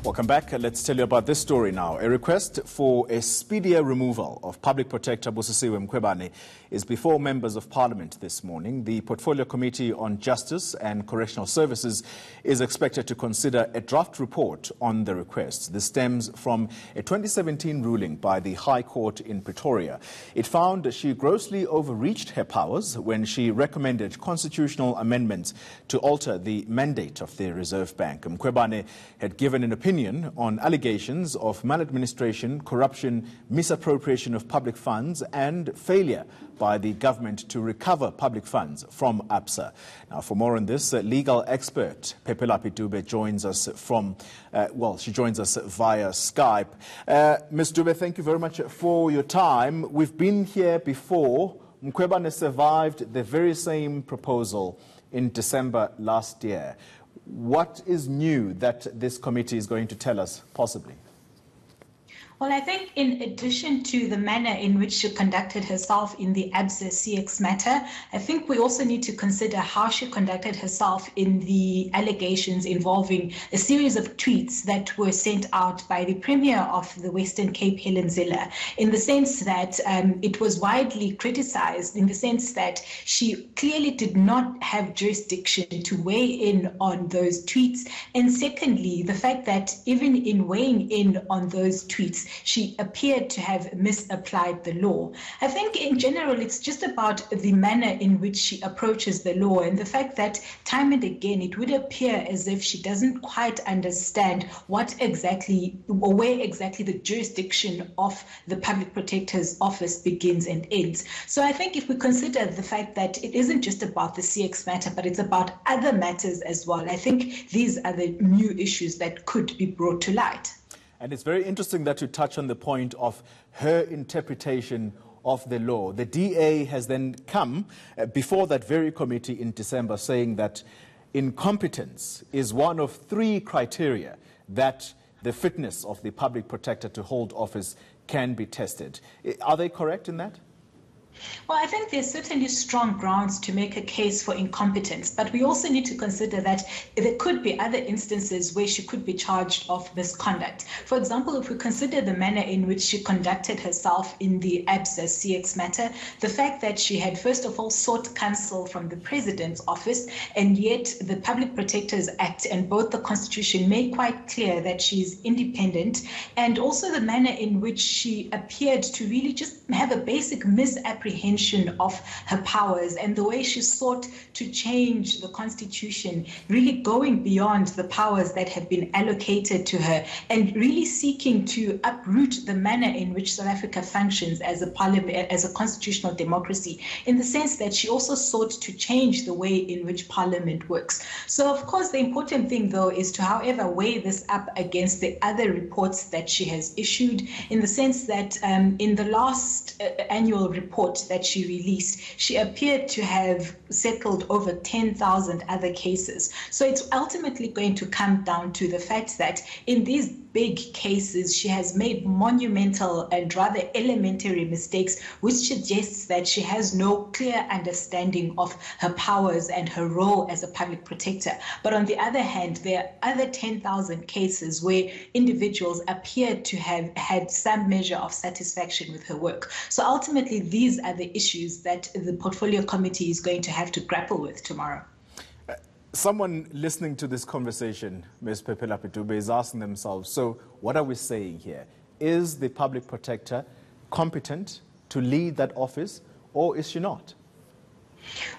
Welcome back. Let's tell you about this story now. A request for a speedier removal of Public Protector Busisiwe Mkhwebane is before members of Parliament this morning. The Portfolio Committee on Justice and Correctional Services is expected to consider a draft report on the request. This stems from a 2017 ruling by the High Court in Pretoria. It found she grossly overreached her powers when she recommended constitutional amendments to alter the mandate of the Reserve Bank. Mkhwebane had given an opinion on allegations of maladministration, corruption, misappropriation of public funds and failure by the government to recover public funds from ABSA. Now, for more on this, legal expert Phephelaphi Dube joins us she joins us via Skype. Ms. Dube, thank you very much for your time. We've been here before. Mkhwebane survived the very same proposal in December last year. What is new that this committee is going to tell us, possibly? Well, I think in addition to the manner in which she conducted herself in the ABSA CX matter, I think we also need to consider how she conducted herself in the allegations involving a series of tweets that were sent out by the Premier of the Western Cape, Helen Zille, in the sense that it was widely criticized, in the sense that she clearly did not have jurisdiction to weigh in on those tweets. And secondly, the fact that even in weighing in on those tweets, she appeared to have misapplied the law. I think in general, it's just about the manner in which she approaches the law and the fact that time and again, it would appear as if she doesn't quite understand what exactly or where exactly the jurisdiction of the Public Protector's office begins and ends. So I think if we consider the fact that it isn't just about the CX matter, but it's about other matters as well, I think these are the new issues that could be brought to light. And it's very interesting that you touch on the point of her interpretation of the law. The DA has then come before that very committee in December saying that incompetence is one of three criteria that the fitness of the public protector to hold office can be tested. Are they correct in that? Well, I think there's certainly strong grounds to make a case for incompetence, but we also need to consider that there could be other instances where she could be charged of misconduct. For example, if we consider the manner in which she conducted herself in the ABSA CX matter, the fact that she had first of all sought counsel from the President's office, and yet the Public Protectors Act and both the Constitution make quite clear that she is independent, and also the manner in which she appeared to really just have a basic misapprehension of her powers, and the way she sought to change the Constitution, really going beyond the powers that have been allocated to her, and really seeking to uproot the manner in which South Africa functions as a parliament, as a constitutional democracy, in the sense that she also sought to change the way in which Parliament works. So, of course, the important thing, though, is to, however, weigh this up against the other reports that she has issued, in the sense that in the last annual report that she released, she appeared to have settled over 10,000 other cases. So it's ultimately going to come down to the fact that in these big cases, she has made monumental and rather elementary mistakes, which suggests that she has no clear understanding of her powers and her role as a public protector. But on the other hand, there are other 10,000 cases where individuals appear to have had some measure of satisfaction with her work. So ultimately, these are the issues that the Portfolio Committee is going to have to grapple with tomorrow. Someone listening to this conversation, Ms. Phephelaphi Dube, is asking themselves, so what are we saying here? Is the public protector competent to lead that office, or is she not?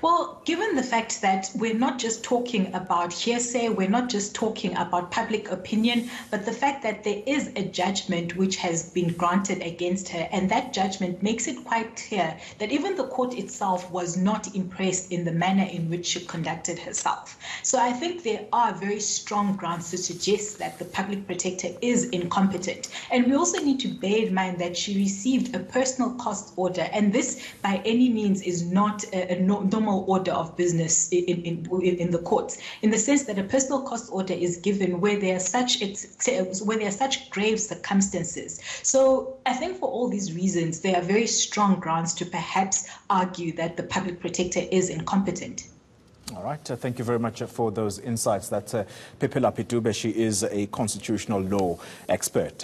Well, given the fact that we're not just talking about hearsay, we're not just talking about public opinion, but the fact that there is a judgment which has been granted against her, and that judgment makes it quite clear that even the court itself was not impressed in the manner in which she conducted herself. So I think there are very strong grounds to suggest that the public protector is incompetent. And we also need to bear in mind that she received a personal cost order, and this by any means is not a normal order of business in the courts, in the sense that a personal cost order is given where there are such grave circumstances. So I think for all these reasons, there are very strong grounds to perhaps argue that the public protector is incompetent. All right. Thank you very much for those insights. That's Phephelaphi Dube. She is a constitutional law expert.